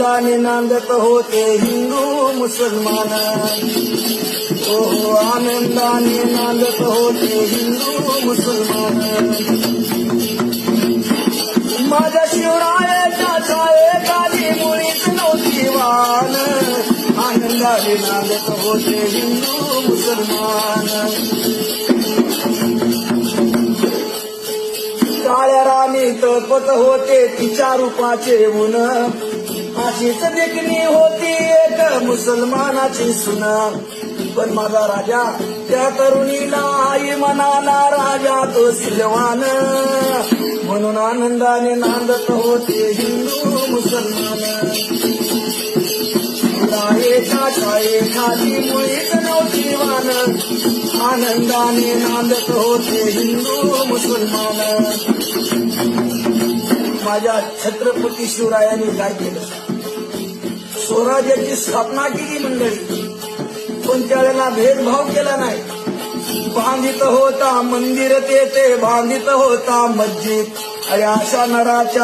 आनंदाने नांदत होते हिंदू मुसलमान. हो आनंदाने नांदत होते हिंदू मुसलमान. माझ्या शिवरायाच्या छायेखाली मुळीच नव्हती वान. आनंदाने नांदत होते हिंदू मुसलमान. काळ्या राणी तळपत होते तिच्या रूपाचे ऊन. अशीच देखणी होती एक मुसलमानाची सुन. पण माझा राजा त्या तरुणीला आई म्हणाला राजा तो सिलवान. म्हणून आनंदाने नांदत होते हिंदू मुसलमान. शिवरायेच्या छायेखाली मुळीच नव्हती वान. आनंदाने नांदत होते हिंदू मुसलमान. माझ्या छत्रपती शिवरायांनी काय केलं? स्वराज्याची स्थापना केली मंडळी. पण त्यावेळेला भेदभाव केला नाही. बांधित होता मंदिर तेथे बांधित होता मस्जिद. अरे अशा नराच्या